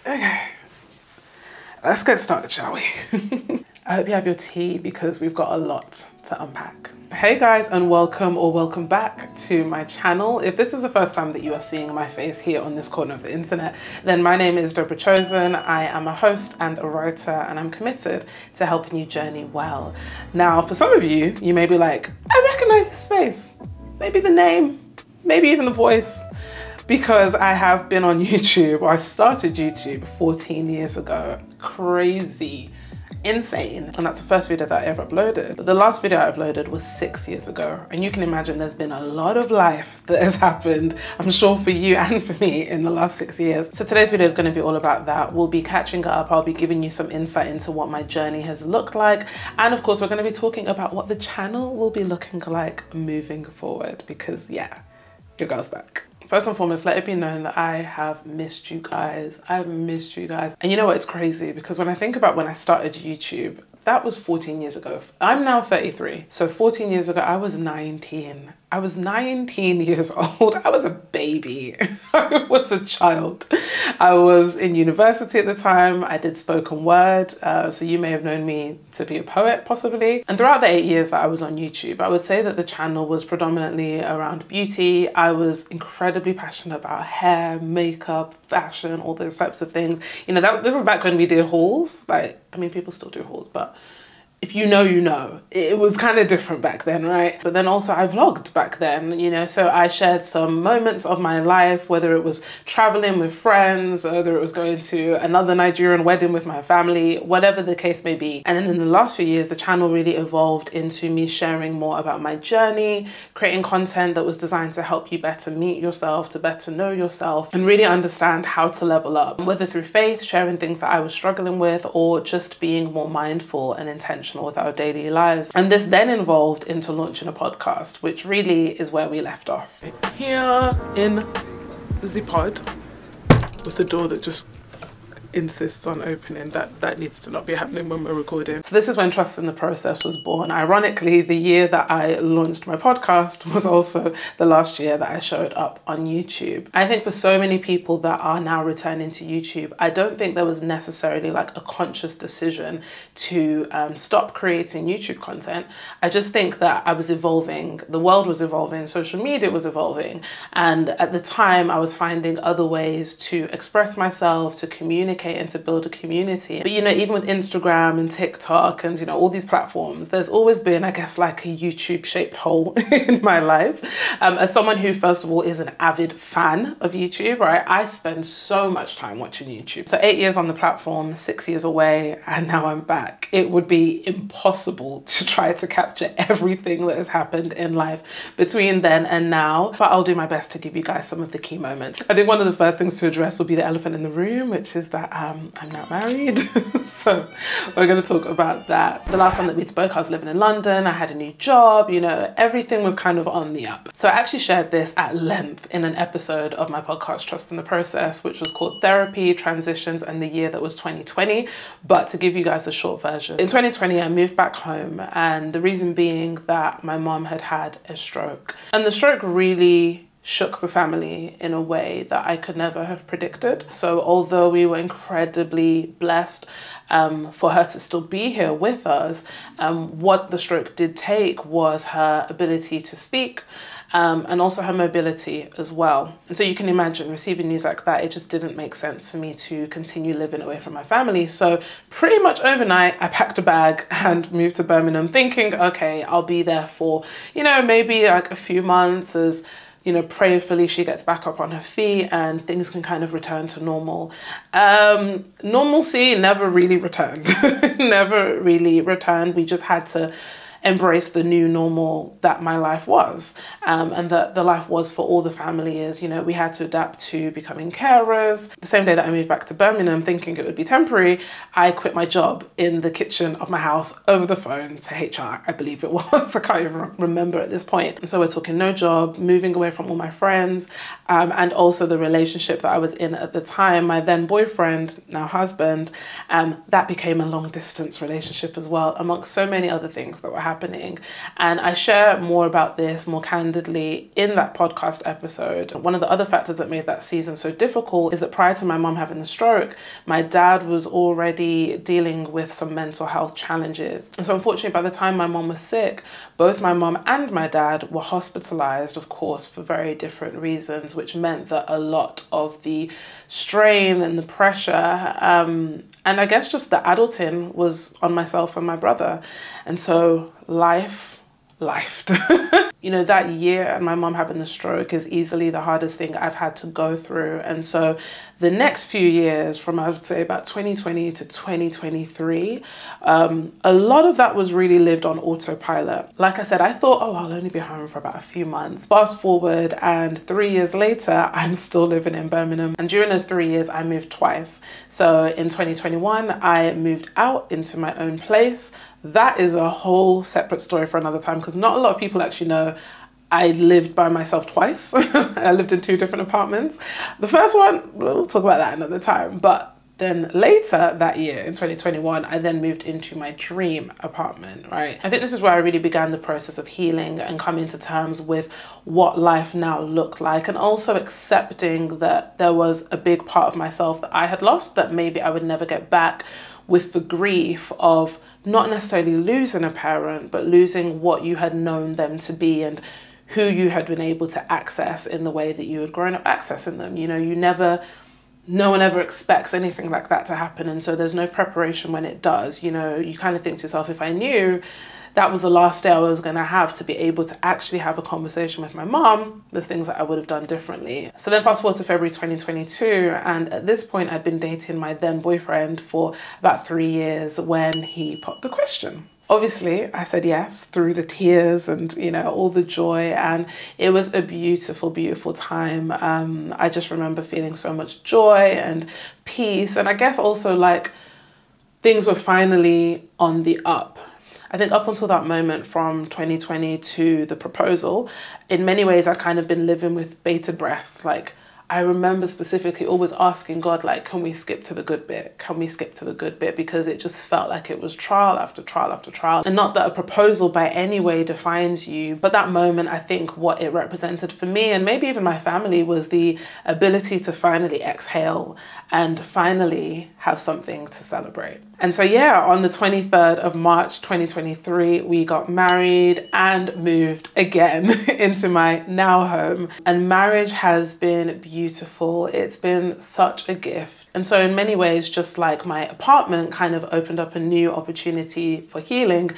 Okay, let's get started, shall we? I hope you have your tea because we've got a lot to unpack. Hey guys, and welcome back to my channel. If this is the first time that you are seeing my face here on this corner of the internet, then my name is Deborah Chosen. I am a host and a writer, and I'm committed to helping you journey well. Now, for some of you, you may be like, I recognize this face. Maybe the name, maybe even the voice. Because I have been on YouTube. I started YouTube 14 years ago. Crazy, insane. And that's the first video that I ever uploaded. But the last video I uploaded was 6 years ago. And you can imagine there's been a lot of life that has happened, I'm sure for you and for me, in the last 6 years. So today's video is going to be all about that. We'll be catching up. I'll be giving you some insight into what my journey has looked like. And of course, we're going to be talking about what the channel will be looking like moving forward. Because yeah, your girl's back. First and foremost, let it be known that I have missed you guys. I've missed you guys. And you know what, it's crazy because when I think about when I started YouTube, that was 14 years ago. I'm now 33. So 14 years ago, I was 19. I was 19 years old. I was a baby. I was a child. I was in university at the time. I did spoken word. So you may have known me to be a poet, possibly. And throughout the 8 years that I was on YouTube, I would say that the channel was predominantly around beauty. I was incredibly passionate about hair, makeup, fashion, all those types of things. You know, this was back when we did hauls. Like, I mean, people still do hauls, but if you know, you know. It was kind of different back then, right? But then also I vlogged back then, you know, so I shared some moments of my life, whether it was traveling with friends, whether it was going to another Nigerian wedding with my family, whatever the case may be. And then in the last few years, the channel really evolved into me sharing more about my journey, creating content that was designed to help you better meet yourself, to better know yourself, and really understand how to level up, whether through faith, sharing things that I was struggling with, or just being more mindful and intentional with our daily lives. And this then evolved into launching a podcast, which really is where we left off. Here in the pod with the door that just insists on opening. That needs to not be happening when we're recording. So this is when Trust in the Process was born. Ironically, the year that I launched my podcast was also the last year that I showed up on YouTube. I think for so many people that are now returning to YouTube, I don't think there was necessarily like a conscious decision to stop creating YouTube content. I just think that I was evolving, the world was evolving, social media was evolving. And at the time I was finding other ways to express myself, to communicate, and to build a community. But you know, even with Instagram and TikTok and you know, all these platforms, there's always been, I guess, like a YouTube shaped hole in my life. As someone who, first of all, is an avid fan of YouTube, right? I spend so much time watching YouTube. So 8 years on the platform, 6 years away, and now I'm back. It would be impossible to try to capture everything that has happened in life between then and now, but I'll do my best to give you guys some of the key moments. I think one of the first things to address would be the elephant in the room, which is that I'm not married. So we're going to talk about that. The last time that we spoke, I was living in London. I had a new job, you know, everything was kind of on the up. So I actually shared this at length in an episode of my podcast, Trust in the Process, which was called Therapy, Transitions, and the Year That Was 2020. But to give you guys the short version, in 2020, I moved back home, and the reason being that my mom had had a stroke. And the stroke really shook the family in a way that I could never have predicted. So although we were incredibly blessed for her to still be here with us, what the stroke did take was her ability to speak, and also her mobility as well. And so you can imagine receiving news like that, it just didn't make sense for me to continue living away from my family. So pretty much overnight, I packed a bag and moved to Birmingham thinking, okay, I'll be there for, you know, maybe like a few months as, you know, prayerfully she gets back up on her feet and things can kind of return to normal. Normalcy never really returned, never really returned. We just had to embrace the new normal that my life was, and that the life was for all the family is, you know, we had to adapt to becoming carers. The same day that I moved back to Birmingham thinking it would be temporary, I quit my job in the kitchen of my house over the phone to HR, I believe it was. I can't even remember at this point. And so we're talking no job, moving away from all my friends, and also the relationship that I was in at the time, my then boyfriend, now husband, that became a long distance relationship as well, amongst so many other things that were happening. And I share more about this more candidly in that podcast episode. One of the other factors that made that season so difficult is that prior to my mom having the stroke, my dad was already dealing with some mental health challenges. And so unfortunately, by the time my mom was sick, both my mom and my dad were hospitalized, of course, for very different reasons, which meant that a lot of the strain and the pressure, and I guess just the adulting was on myself and my brother. And so lifed. You know, that year and my mom having the stroke is easily the hardest thing I've had to go through. And so the next few years, from I would say about 2020 to 2023, a lot of that was really lived on autopilot. Like I said, I thought, oh, I'll only be home for about a few months. Fast forward, and 3 years later, I'm still living in Birmingham. And during those 3 years, I moved twice. So in 2021, I moved out into my own place. That is a whole separate story for another time, because not a lot of people actually know I lived by myself twice. I lived in 2 different apartments. The first one, we'll talk about that another time. But then later that year in 2021, I then moved into my dream apartment, right? I think this is where I really began the process of healing and coming to terms with what life now looked like, and also accepting that there was a big part of myself that I had lost that maybe I would never get back, with the grief of not necessarily losing a parent, but losing what you had known them to be and who you had been able to access in the way that you had grown up accessing them. You know, no one ever expects anything like that to happen. And so there's no preparation when it does. You know, you kind of think to yourself, if I knew that was the last day I was going to have to be able to actually have a conversation with my mom, there's things that I would have done differently. So then fast forward to February 2022, and at this point I'd been dating my then boyfriend for about 3 years when he popped the question. Obviously, I said yes through the tears and, you know, all the joy. And it was a beautiful, beautiful time. I just remember feeling so much joy and peace. And I guess also like things were finally on the up. I think up until that moment, from 2020 to the proposal, in many ways I'd kind of been living with bated breath. Like, I remember specifically always asking God, like, can we skip to the good bit? Can we skip to the good bit? Because it just felt like it was trial after trial after trial. And not that a proposal by any way defines you, but that moment, I think what it represented for me and maybe even my family was the ability to finally exhale and finally have something to celebrate. And so, yeah, on the 23rd of March, 2023, we got married and moved again into my now home. And marriage has been beautiful. It's been such a gift. And so in many ways, just like my apartment kind of opened up a new opportunity for healing,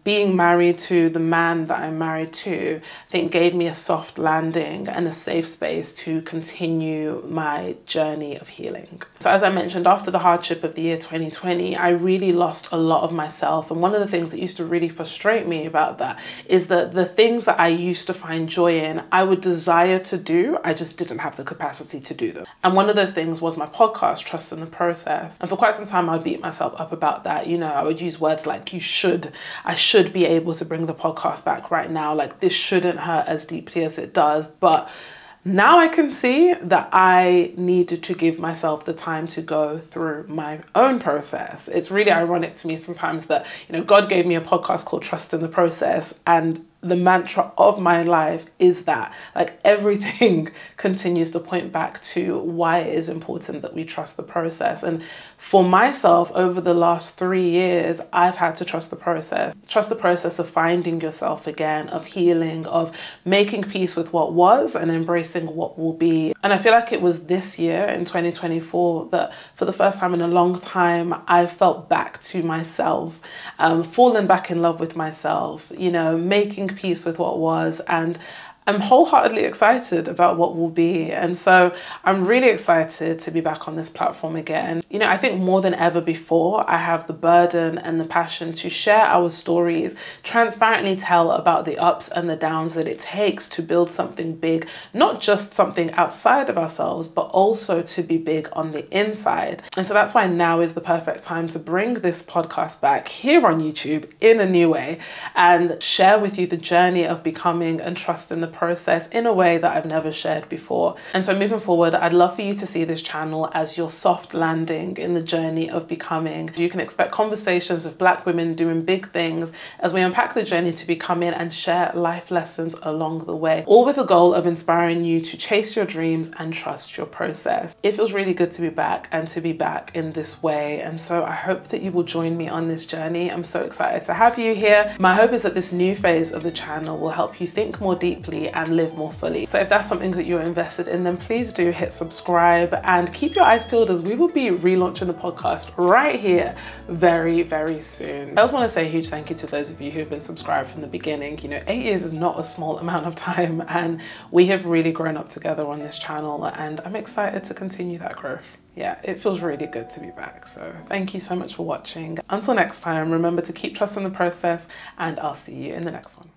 being married to the man that I'm married to, I think gave me a soft landing and a safe space to continue my journey of healing. So as I mentioned, after the hardship of the year 2020, I really lost a lot of myself. And one of the things that used to really frustrate me about that is that the things that I used to find joy in, I would desire to do, I just didn't have the capacity to do them. And one of those things was my podcast, Trust in the Process. And for quite some time, I'd beat myself up about that. You know, I would use words like, I should be able to bring the podcast back right now. Like, this shouldn't hurt as deeply as it does. But now I can see that I needed to give myself the time to go through my own process. It's really ironic to me sometimes that, you know, God gave me a podcast called Trust in the Process, and the mantra of my life is that, like, everything continues to point back to why it is important that we trust the process. And for myself, over the last 3 years, I've had to trust the process. Trust the process of finding yourself again, of healing, of making peace with what was and embracing what will be. And I feel like it was this year in 2024 that for the first time in a long time, I felt back to myself, falling back in love with myself, you know, making peace with what was, and I'm wholeheartedly excited about what will be. And so I'm really excited to be back on this platform again. You know, I think more than ever before, I have the burden and the passion to share our stories, transparently tell about the ups and the downs that it takes to build something big, not just something outside of ourselves, but also to be big on the inside. And so that's why now is the perfect time to bring this podcast back here on YouTube in a new way and share with you the journey of becoming and trusting the process in a way that I've never shared before. And so moving forward, I'd love for you to see this channel as your soft landing in the journey of becoming. You can expect conversations with Black women doing big things as we unpack the journey to becoming and share life lessons along the way, all with the goal of inspiring you to chase your dreams and trust your process. It feels really good to be back and to be back in this way. And so I hope that you will join me on this journey. I'm so excited to have you here. My hope is that this new phase of the channel will help you think more deeply and live more fully. So if that's something that you're invested in, then please do hit subscribe and keep your eyes peeled as we will be relaunching the podcast right here very, very soon. I also want to say a huge thank you to those of you who have been subscribed from the beginning. You know, 8 years is not a small amount of time, and we have really grown up together on this channel, and I'm excited to continue that growth. Yeah, it feels really good to be back. So thank you so much for watching. Until next time, remember to keep trusting the process, and I'll see you in the next one.